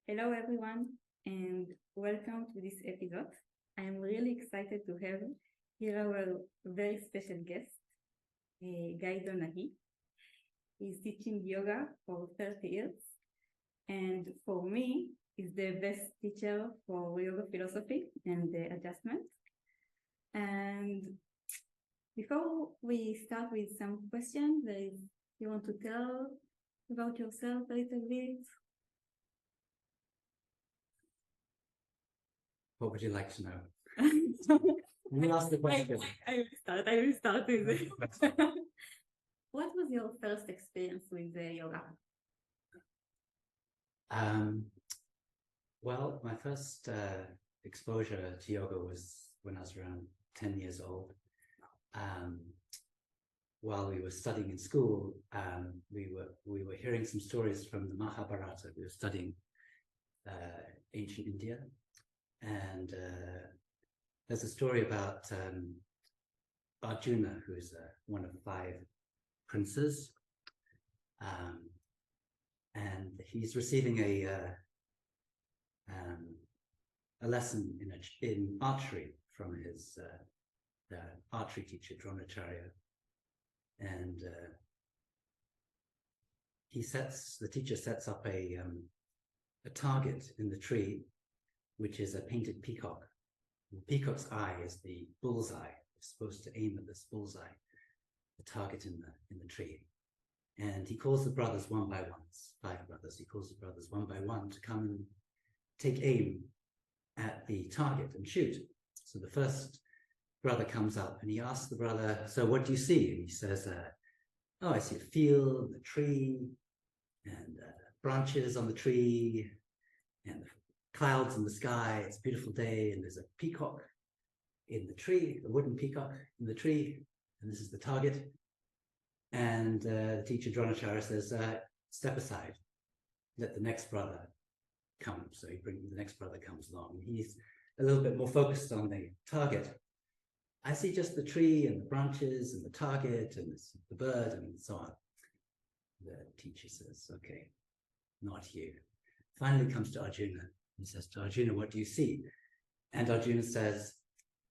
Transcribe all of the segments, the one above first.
Hello everyone and welcome to this episode. I am really excited to have here our very special guest, Dונהי. He's teaching yoga for 30 years and for me is the best teacher for yoga philosophy and adjustment. And before we start with some questions, you want to tell about yourself a little bit? What would you like to know? Let me ask the question. I will start with it. What was your first experience with yoga? Well, my first exposure to yoga was when I was around 10 years old. While we were studying in school, we were hearing some stories from the Mahabharata. We were studying ancient India. And there's a story about Arjuna, who is one of 5 princes, and he's receiving a lesson in archery from his archery teacher Dronacharya, and the teacher sets up a target in the tree, which is a painted peacock. The peacock's eye is the bullseye. It's supposed to aim at this bullseye, the target in the tree. And he calls the brothers one by one, 5 brothers. He calls the brothers one by one to come and take aim at the target and shoot. So the first brother comes up and he asks the brother, "So what do you see?" And he says, "Oh, I see a field, a tree, and branches on the tree, and clouds in the sky. It's a beautiful day, and there's a peacock in the tree, a wooden peacock in the tree, and this is the target." And the teacher Dronacharya says, "Step aside, let the next brother come." So the next brother comes along. He's a little bit more focused on the target. "I see just the tree and the branches and the target and the bird and so on." The teacher says, "Okay, not you." Finally comes to Arjuna. He says to Arjuna, "What do you see?" And Arjuna says,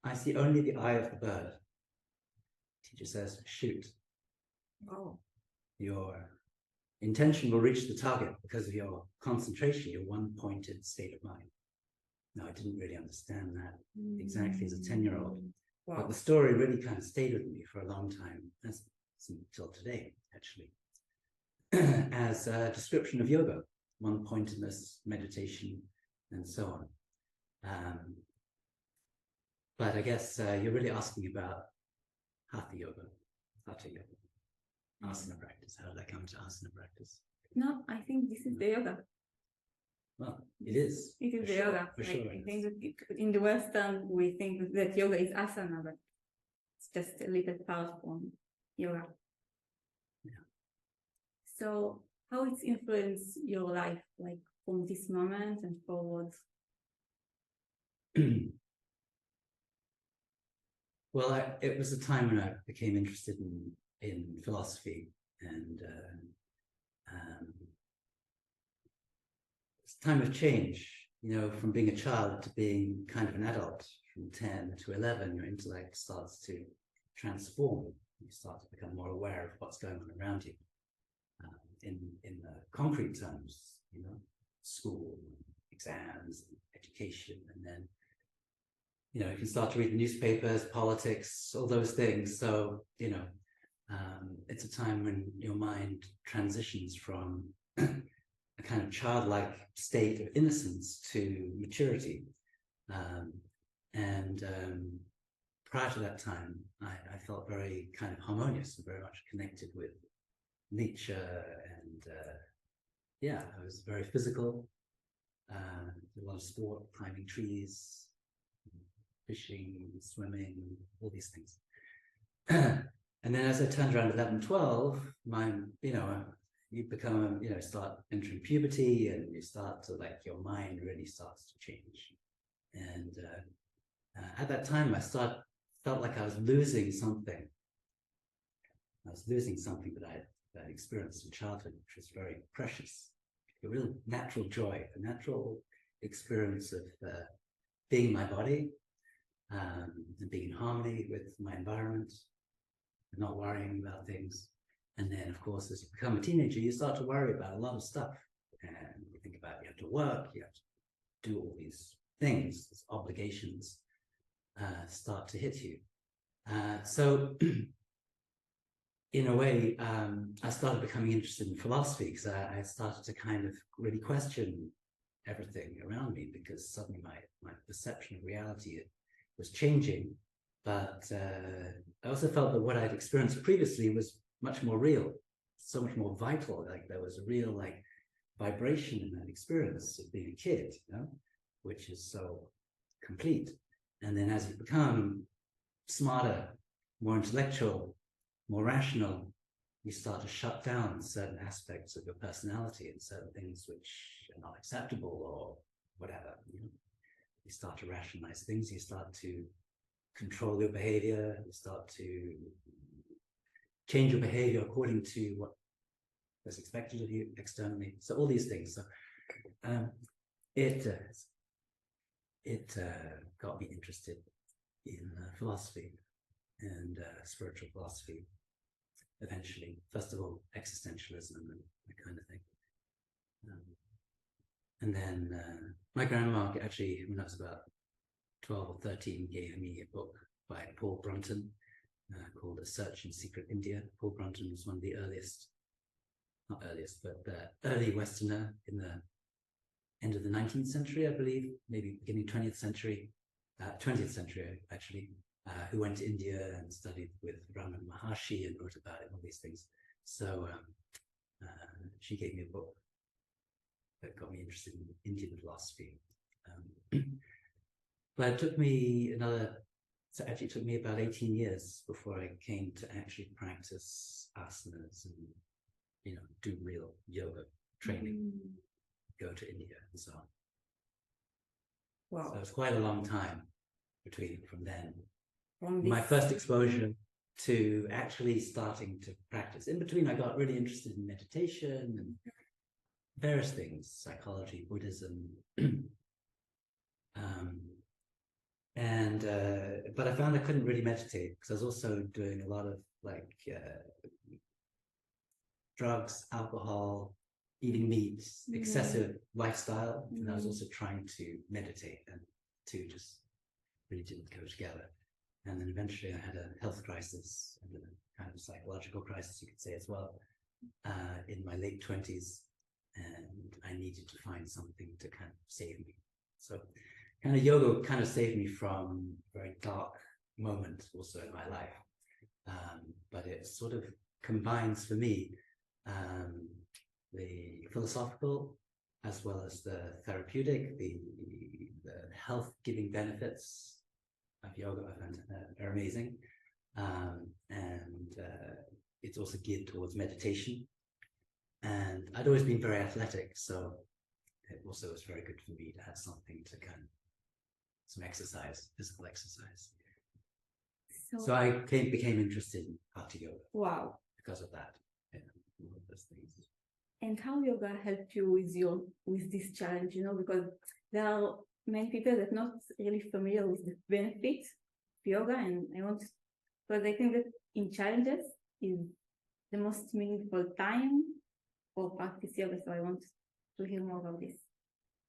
"I see only the eye of the bird." Teacher says, "Shoot." Oh. Your intention will reach the target because of your concentration, your one-pointed state of mind. Now, I didn't really understand that exactly as a 10-year-old. Wow. But the story really kind of stayed with me for a long time, until today, actually, as a description of yoga, one-pointedness, meditation, and so on. But I guess you're really asking about hatha yoga, asana practice. How did I come to asana practice? No, I think this is the yoga. Well, it is. It is the yoga. For sure. I think that in the Western we think that yoga is asana, but it's just a little part from yoga. Yeah. So how it's influenced your life, like from this moment and forward? Well, it was a time when I became interested in philosophy, and it's a time of change, from being a child to being kind of an adult. From 10 to 11, your intellect starts to transform. You start to become more aware of what's going on around you. In concrete terms, school, exams, education, and then, you can start to read the newspapers, politics, all those things. So, it's a time when your mind transitions from a kind of childlike state of innocence to maturity. And prior to that time, I felt very kind of harmonious and very much connected with nature, and I was very physical, did a lot of sport, climbing trees, fishing, swimming, all these things. And then as I turned around 11, 12, you become, start entering puberty, and you start to, your mind really starts to change. And at that time, I felt like I was losing something. I was losing something that I experienced in childhood, which was very precious, a real natural joy, a natural experience of being my body, and being in harmony with my environment, and not worrying about things. And then, of course, as you become a teenager, you start to worry about a lot of stuff. And you think about, you have to work, you have to do all these things, these obligations start to hit you. So in a way, I started becoming interested in philosophy because I started to kind of really question everything around me, because suddenly my perception of reality was changing. But I also felt that what I'd experienced previously was much more real, so much more vital. Like there was a real like vibration in that experience of being a kid, you know, which is so complete. And then as you become smarter, more intellectual, more rational, you start to shut down certain aspects of your personality and certain things which are not acceptable or whatever. You know? You start to rationalize things, you start to control your behavior, you start to change your behavior according to what was expected of you externally. So all these things. So it got me interested in philosophy and spiritual philosophy eventually. First of all, existentialism and that kind of thing. And then my grandma actually, when I was about 12 or 13, gave me a book by Paul Brunton called A Search in Secret India. Paul Brunton was one of the earliest, not earliest, but the early Westerner in the end of the 19th century, I believe, maybe beginning 20th century actually, who went to India and studied with Ramana Maharshi and wrote about it, all these things. So she gave me a book that got me interested in Indian philosophy. But it took me it took me about 18 years before I came to actually practice asanas and, you know, do real yoga training, go to India and so on. Wow. So it's quite a long time from then. My first exposure to actually starting to practice. In between, I got really interested in meditation and various things, psychology, Buddhism. But I found I couldn't really meditate because I was also doing a lot of like drugs, alcohol, eating meat, excessive lifestyle. And I was also trying to meditate, and two just really didn't go together. And then eventually I had a health crisis and a kind of psychological crisis, you could say as well, in my late 20s. And I needed to find something to kind of save me. So kind of yoga kind of saved me from a very dark moment also in my life. But it sort of combines for me the philosophical as well as the therapeutic, the health-giving benefits of yoga are amazing. It's also geared towards meditation. And I'd always been very athletic, so it also was very good for me to have something to kind of, some exercise, physical exercise. So I became interested in Hatha yoga. Wow. Because of that, and all of those things. And how yoga helped you with this challenge, you know, because there are many people that are not really familiar with the benefits of yoga, and because I think that in challenges is the most meaningful time for practice yoga, so I want to hear more about this.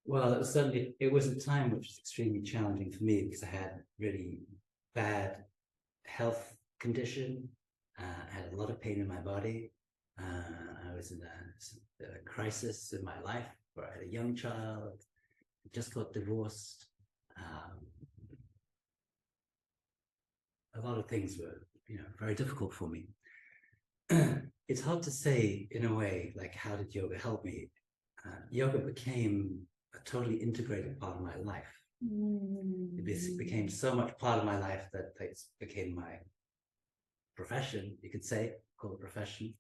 Well, it was a time which was extremely challenging for me because I had really bad health condition. I had a lot of pain in my body. I was in a crisis in my life where I had a young child, just got divorced. A lot of things were, you know, very difficult for me. It's hard to say in a way, like, how did yoga help me? Yoga became a totally integrated part of my life. It became so much part of my life that it became my profession, you could say, call it profession,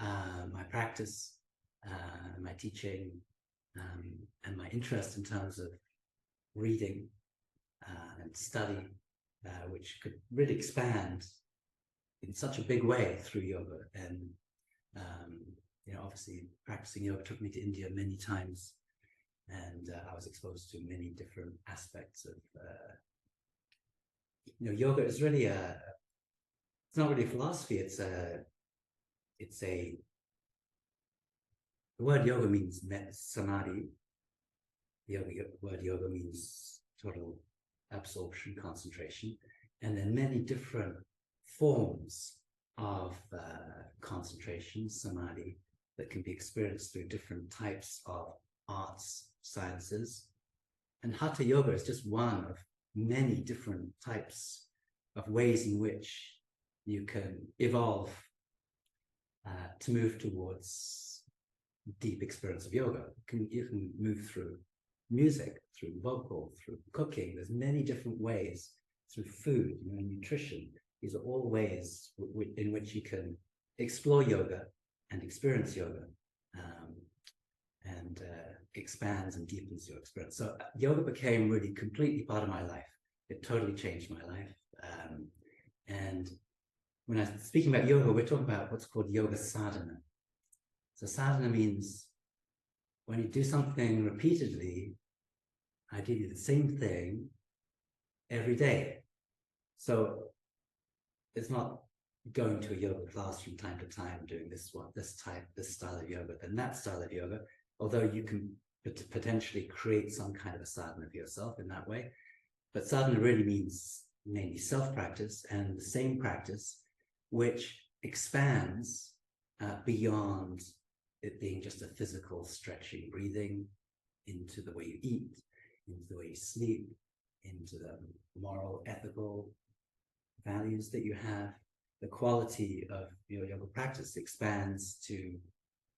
my practice, my teaching, and my interest in terms of reading and study, which could really expand in such a big way through yoga. And obviously practicing yoga took me to India many times, and I was exposed to many different aspects of yoga is really it's not really a philosophy. The word yoga means samadhi. The word yoga means total absorption, concentration, and then many different forms of concentration, samadhi, that can be experienced through different types of arts, sciences. And hatha yoga is just one of many different types of ways in which you can evolve to move towards deep experience of yoga. You can move through music, through vocal, through cooking. There's many different ways, through food, nutrition. These are all ways in which you can explore yoga and experience yoga, and expands and deepens your experience. So yoga became really completely part of my life. It totally changed my life. And when I'm speaking about yoga, we're talking about what's called yoga sadhana. So sadhana means when you do something repeatedly, ideally the same thing every day. So it's not going to a yoga class from time to time, doing this style of yoga, then that style of yoga, although you can potentially create some kind of a sadhana for yourself in that way. But sadhana really means mainly self-practice, and the same practice which expands beyond it being just a physical stretching, breathing, into the way you eat, into the way you sleep, into the moral, ethical values that you have. The quality of your yoga practice expands to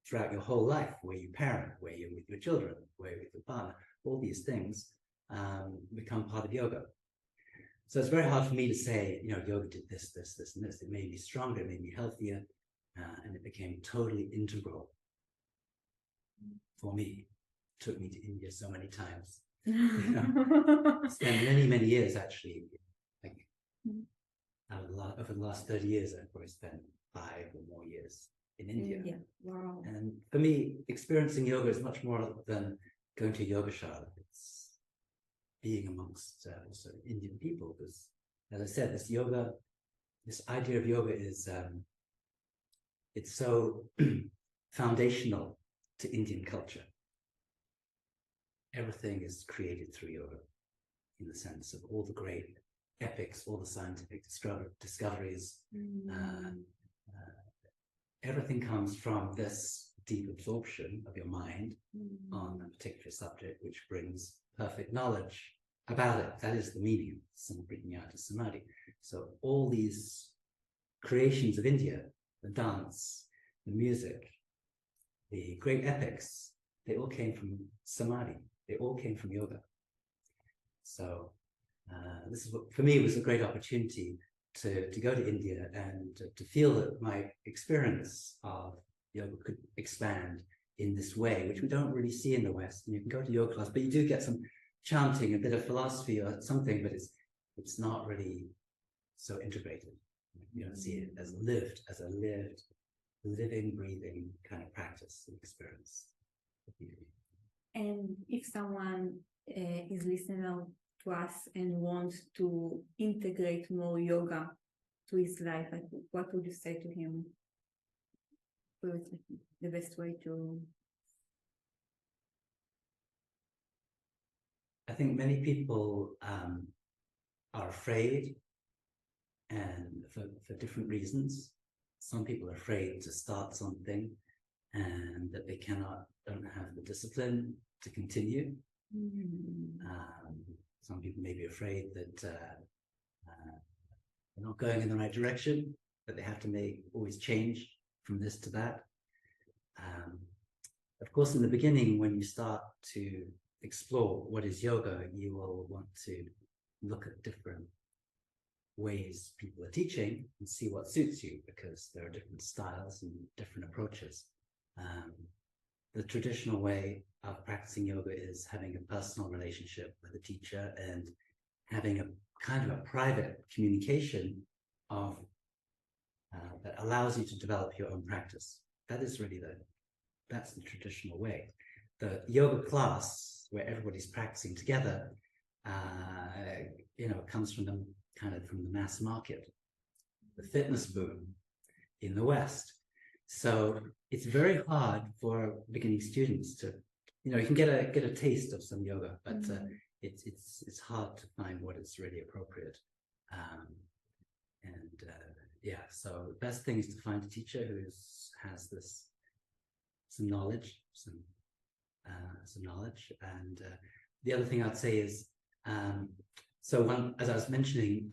throughout your whole life, where you parent, where you're with your children, where you're with your partner. All these things become part of yoga. So it's very hard for me to say, yoga did this, this, this, and this. It made me stronger, it made me healthier, and it became totally integral for me. It took me to India so many times. Spent many, many years actually. Over the last 30 years, I've probably spent 5 or more years in India. Wow. And for me, experiencing yoga is much more than going to a yoga shala. It's being amongst also Indian people, because, as I said, this idea of yoga is it's so foundational to Indian culture. Everything is created through yoga, in the sense of all the great epics, all the scientific discoveries. Everything comes from this deep absorption of your mind on a particular subject, which brings perfect knowledge about it. That is the meaning of Samprajñāta Samadhi. So all these creations of India, the dance, the music, the great epics, they all came from Samadhi. They all came from yoga. So this is what, for me, was a great opportunity to go to India and to feel that my experience of yoga could expand in this way, which we don't really see in the West. And you can go to yoga class, but you do get some chanting, a bit of philosophy or something, but it's not really so integrated. You don't see it as a living, breathing kind of practice and experience. And if someone is listening to us and wants to integrate more yoga to his life, what would you say to him? What's the best way to? I think many people are afraid, and for different reasons. Some people are afraid to start something and that they don't have the discipline to continue. Some people may be afraid that they're not going in the right direction, that they have to always change from this to that. Of course, in the beginning, when you start to explore what is yoga, you will want to look at different ways people are teaching and see what suits you, because there are different styles and different approaches. The traditional way of practicing yoga is having a personal relationship with a teacher and having a kind of a private communication of that allows you to develop your own practice. That is really That's the traditional way. The yoga class, where everybody's practicing together, comes from the mass market, the fitness boom in the West. So it's very hard for beginning students to, you can get a taste of some yoga, but it's hard to find what is really appropriate. So the best thing is to find a teacher who has some knowledge, and the other thing I'd say is, as I was mentioning,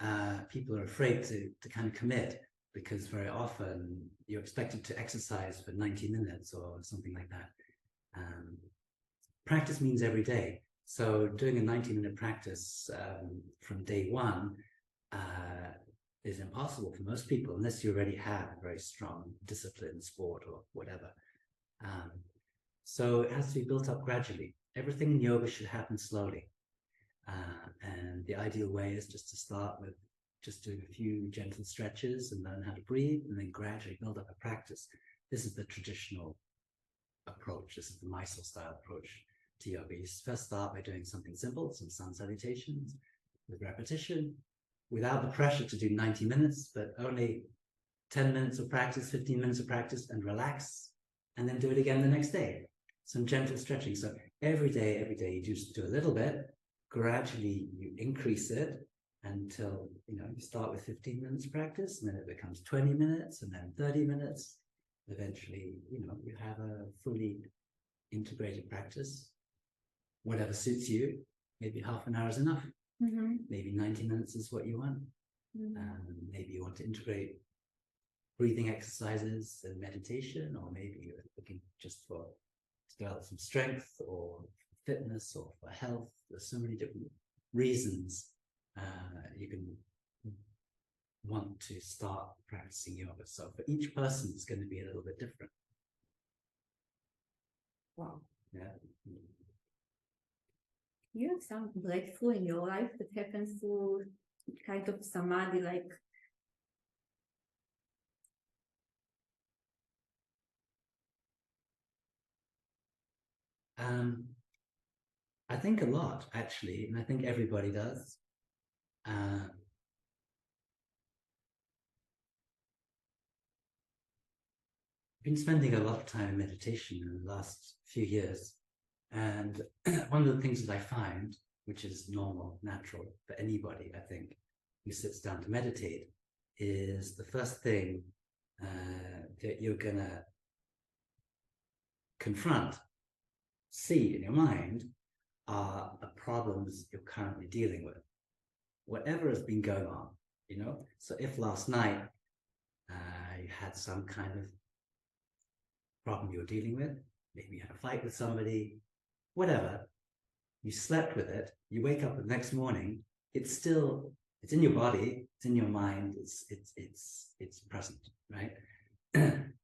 people are afraid to kind of commit, because very often you're expected to exercise for 90 minutes or something like that. Practice means every day. So doing a 90-minute practice from day one is impossible for most people, unless you already have a very strong discipline, sport, or whatever. So it has to be built up gradually. Everything in yoga should happen slowly. And the ideal way is just to start with just doing a few gentle stretches and learn how to breathe, and then gradually build up a practice. This is the traditional approach. This is the Mysore style approach to yoga. You first start by doing something simple, some sun salutations with repetition, without the pressure to do 90 minutes, but only 10 minutes of practice, 15 minutes of practice, and relax, and then do it again the next day. Some gentle stretching. So every day you just do a little bit. Gradually you increase it until you start with 15 minutes practice, and then it becomes 20 minutes, and then 30 minutes. Eventually, you have a fully integrated practice, whatever suits you. Maybe half an hour is enough. Maybe 90 minutes is what you want. Maybe you want to integrate breathing exercises and meditation, or maybe you're looking just to develop some strength or fitness or for health. There's so many different reasons you can want to start practicing yoga. So for each person, it's going to be a little bit different. Wow. Yeah. You have some breakthrough in your life that happens through kind of samadhi, like I think a lot, actually, and I think everybody does. I've been spending a lot of time in meditation in the last few years, and one of the things that I find, which is normal, natural for anybody, I think, who sits down to meditate, is the first thing that you're gonna confront, see in your mind, are the problems you're currently dealing with, whatever has been going on, So if last night you had some kind of problem you were dealing with, maybe you had a fight with somebody, whatever, you slept with it, you wake up the next morning, it's in your body, it's in your mind, it's present, right?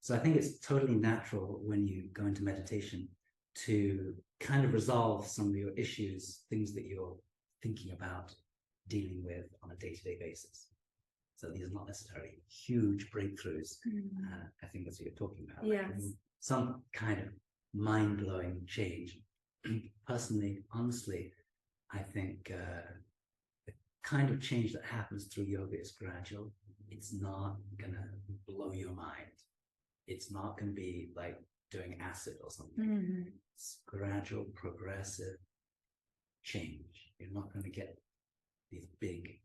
So I think it's totally natural when you go into meditation to kind of resolve some of your issues, things that you're thinking about dealing with on a day-to-day basis. So these are not necessarily huge breakthroughs. I think that's what you're talking about. Yes. Like some kind of mind-blowing change. Personally, honestly, I think the kind of change that happens through yoga is gradual. It's not going to blow your mind. It's not going to be like doing acid or something. It's gradual, progressive change. You're not going to get these big,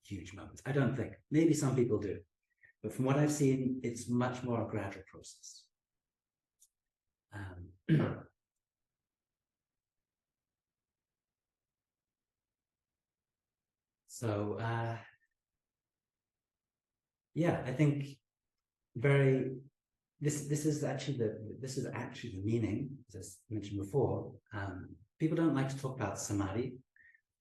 huge moments. I don't think. Maybe some people do. But from what I've seen, it's much more a gradual process. So, I think this is actually the meaning, as I mentioned before. People don't like to talk about samadhi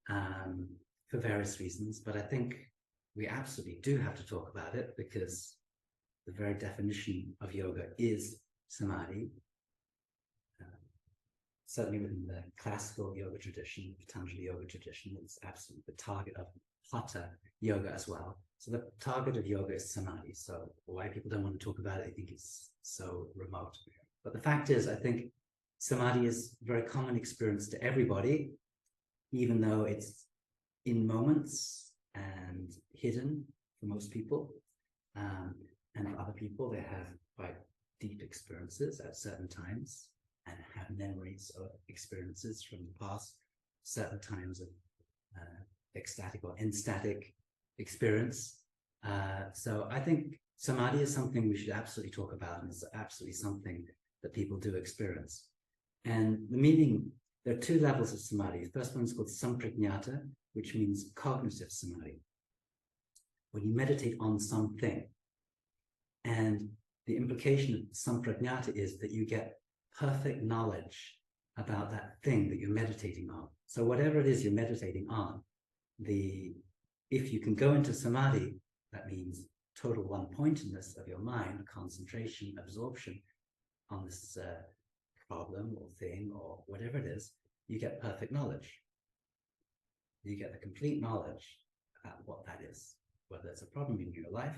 for various reasons, but I think we absolutely do have to talk about it, because the very definition of yoga is samadhi. Certainly within the classical yoga tradition, Patanjali yoga tradition, it's absolutely the target of Hatha yoga as well. So the target of yoga is samadhi. So why people don't want to talk about it, I think it's so remote. But the fact is, I think samadhi is a very common experience to everybody, even though it's in moments and hidden for most people. And for other people, they have quite deep experiences at certain times and have memories of experiences from the past, certain times of ecstatic or ecstatic experience. So I think samadhi is something we should absolutely talk about, and it's absolutely something that people do experience. And the meaning, there are two levels of samadhi. The first one is called sampragnata, which means cognitive samadhi, when you meditate on something. And the implication of sampragnata is that you get perfect knowledge about that thing that you're meditating on. So whatever it is you're meditating on, if you can go into samadhi, that means total one-pointedness of your mind, concentration, absorption on this problem or thing or whatever it is, you get perfect knowledge. You get the complete knowledge about what that is, whether it's a problem in your life,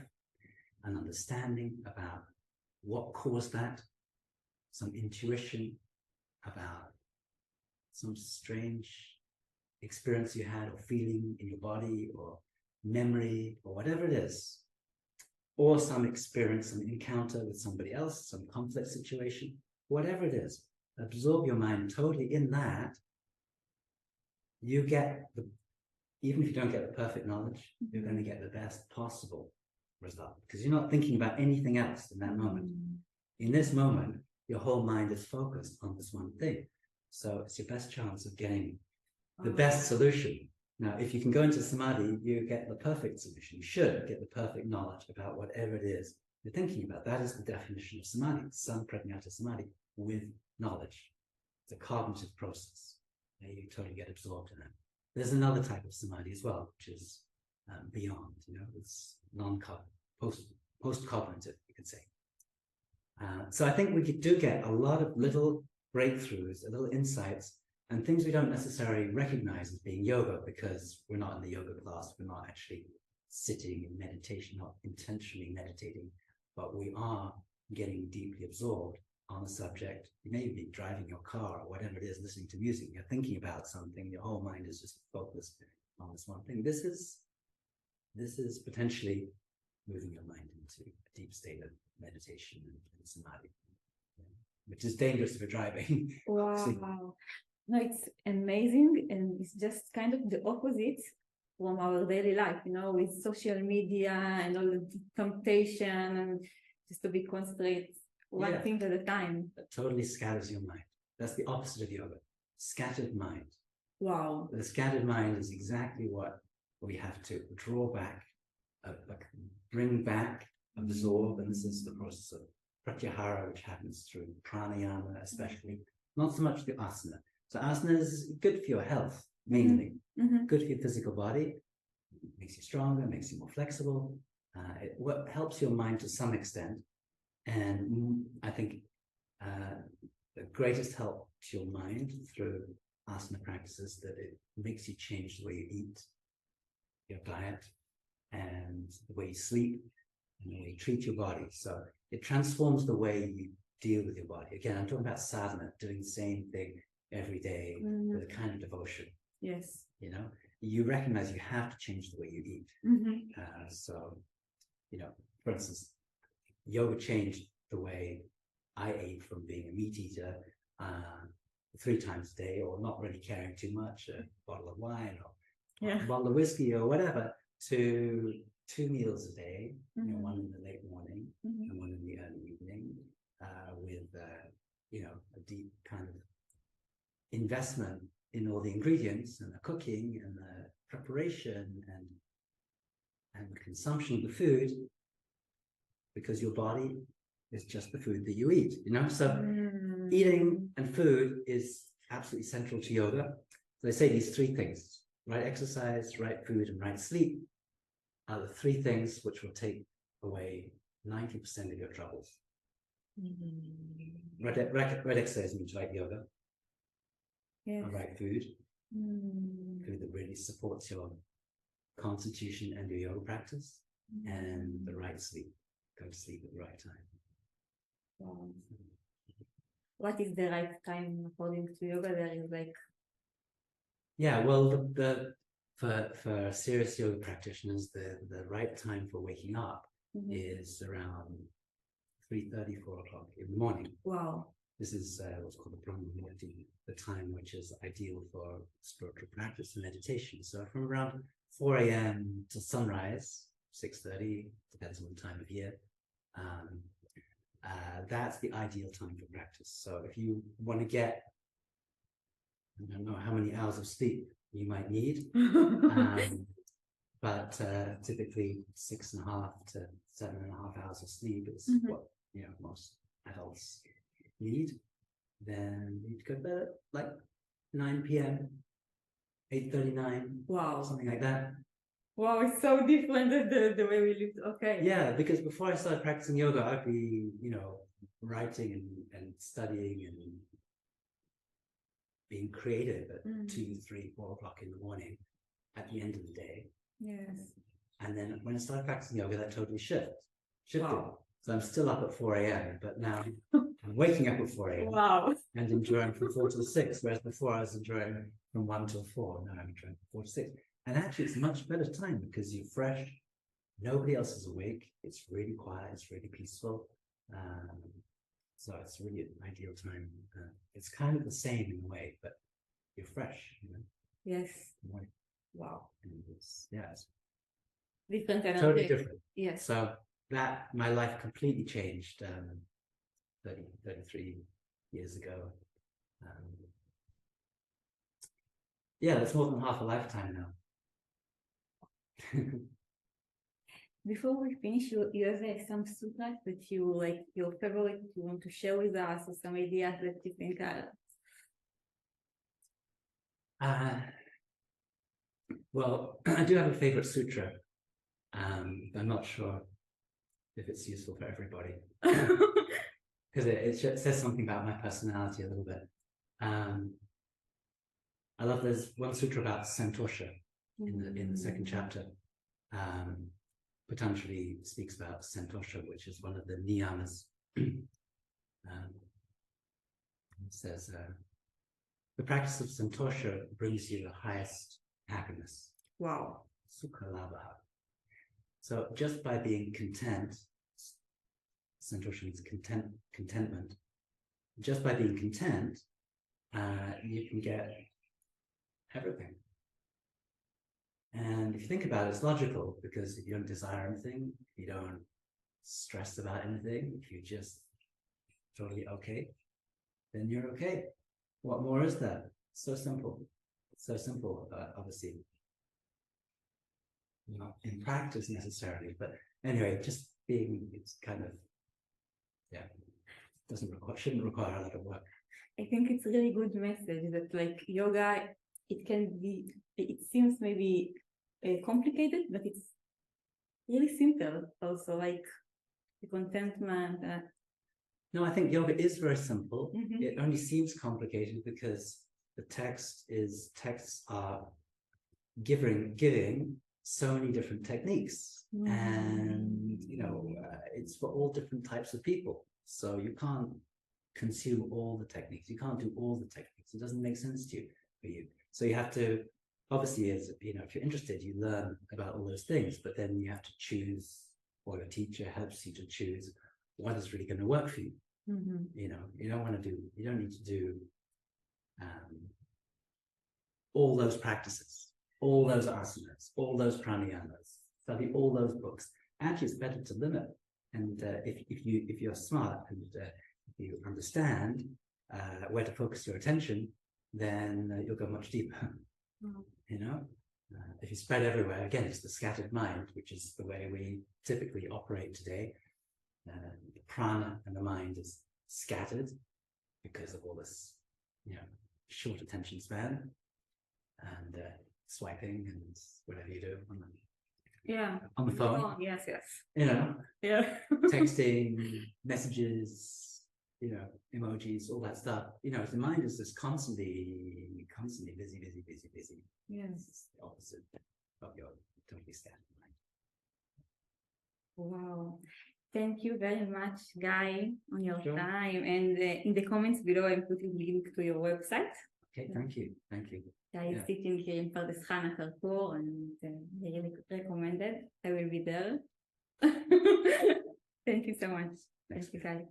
an understanding about what caused that, some intuition about some strange experience you had or feeling in your body or memory or whatever it is, or some experience, some encounter with somebody else, some conflict situation, whatever it is, absorb your mind totally in that. You get even if you don't get the perfect knowledge, you're going to get the best possible result, because you're not thinking about anything else in that moment. In this moment, your whole mind is focused on this one thing. So it's your best chance of getting the best solution. Now, if you can go into samadhi, you get the perfect solution. You should get the perfect knowledge about whatever it is you're thinking about. That is the definition of samadhi, sampragnata samadhi, with knowledge. It's a cognitive process. You totally get absorbed in it. There's another type of samadhi as well, which is beyond, it's non-cognitive, post-cognitive, you could say. So I think we do get a lot of little breakthroughs, little insights, and things we don't necessarily recognize as being yoga, because we're not in the yoga class, we're not actually sitting in meditation, not intentionally meditating, but we are getting deeply absorbed on the subject. You may be driving your car or whatever it is, listening to music, you're thinking about something, your whole mind is just focused on this one thing. This is potentially moving your mind into a deep state of meditation and samadhi, which is dangerous for driving. Wow. No, it's amazing, and it's just kind of the opposite from our daily life, with social media and all the temptation and just to be concentrated one thing at a time. It totally scatters your mind. That's the opposite of yoga. Scattered mind. Wow. The scattered mind is exactly what we have to draw back, bring back, absorb, and this is the process of pratyahara, which happens through pranayama, especially, not so much the asana. So asana is good for your health, mainly. Good for your physical body. It makes you stronger, makes you more flexible. It helps your mind to some extent. And I think the greatest help to your mind through asana practices that it makes you change the way you eat, your diet, and the way you sleep, and the way you treat your body. So it transforms the way you deal with your body. Again, I'm talking about sadhana, doing the same thing every day with a kind of devotion. Yes. You recognize you have to change the way you eat. So, for instance, yoga changed the way I ate from being a meat eater 3 times a day, or not really caring too much, a bottle of wine or a bottle of whiskey or whatever, to 2 meals a day, one in the late morning and one in the early evening, with a deep kind of investment in all the ingredients and the cooking and the preparation and the consumption of the food, because your body is just the food that you eat, So eating and food is absolutely central to yoga. So they say these 3 things: right exercise, right food, and right sleep are the 3 things which will take away 90% of your troubles. Right exercise means right yoga. Yes. Right food. Food that really supports your constitution and your yoga practice. And the right sleep. Go to sleep at the right time. Wow. what is the right time according to yoga? There is like, yeah, well, for serious yoga practitioners, the right time for waking up is around 3:30, 4 o'clock in the morning. wow. This is what's called the Brahma Muhurta, the time which is ideal for spiritual practice and meditation. So from around 4 a.m. to sunrise, 6:30, depends on the time of year. That's the ideal time for practice. So if you want to get, I don't know how many hours of sleep you might need, but typically 6.5 to 7.5 hours of sleep is what most adults need. Then you'd go to bed at like 9 p.m., 8:39, wow, something like that. Wow, it's so different than the way we lived. Okay. Yeah, because before I started practicing yoga, I'd be, writing and studying and being creative at 2, 3, 4 o'clock in the morning at the end of the day. Yes. And then when I started practicing yoga, that totally shifted. Wow. So I'm still up at 4 a.m., but now I'm waking up at 4 a.m. Wow. And enjoying from 4 till 6, whereas before I was enjoying from 1 till 4. Now I'm enjoying from 4 to 6. And actually, it's a much better time because you're fresh. Nobody else is awake. It's really quiet. It's really peaceful. So it's really an ideal time. It's kind of the same in a way, but you're fresh. Yes. Right. Wow. And it's Different energy. totally different. Yes. So that my life completely changed 33 years ago. That's more than half a lifetime now. Before we finish, you have some sutras that you like, your favorite, you want to share with us, or some ideas that you think are. Well, I do have a favorite sutra. I'm not sure if it's useful for everybody because it says something about my personality a little bit. I love there's one sutra about Santosha in the second chapter. Patanjali speaks about Santosha, which is one of the niyamas. It says, the practice of Santosha brings you the highest happiness. Wow. Sukha labha. So just by being content, Santosha means contentment. Just by being content, you can get everything. And if you think about it, it's logical because if you don't desire anything, if you don't stress about anything, if you're just totally okay, then you're okay. What more is there? So simple. It's so simple, obviously. Not in practice necessarily, but anyway, just being, it's kind of, shouldn't require a lot of work. I think it's a really good message that like yoga, it seems maybe complicated, but it's really simple also, like the contentment. No, I think yoga is very simple. It only seems complicated because the texts are giving so many different techniques, and it's for all different types of people. So you can't consume all the techniques. You can't do all the techniques. It doesn't make sense to you for you. So you have to, obviously, if you're interested, you learn about all those things, but then you have to choose, or your teacher helps you to choose what is really going to work for you. You don't need to do all those practices, all those asanas, all those pranayamas, study all those books. Actually, it's better to limit. And if you're smart and if you understand where to focus your attention, then you'll go much deeper. If you spread everywhere, again, it's the scattered mind, which is the way we typically operate today. The prana and the mind is scattered because of all this, short attention span and swiping and whatever you do on the phone. Oh, yes. Texting, messages, emojis, all that stuff. The mind is just constantly busy. Yes. It's the opposite of your totally scattered mind. Wow. Thank you very much, Guy, on your Sure. time. And in the comments below, I'm putting link to your website. Okay, thank you. Thank you. Guy is sitting here in Pardes Chana, Karkur, and I really recommend it. I will be there. Thank you so much. Thank you, Guy.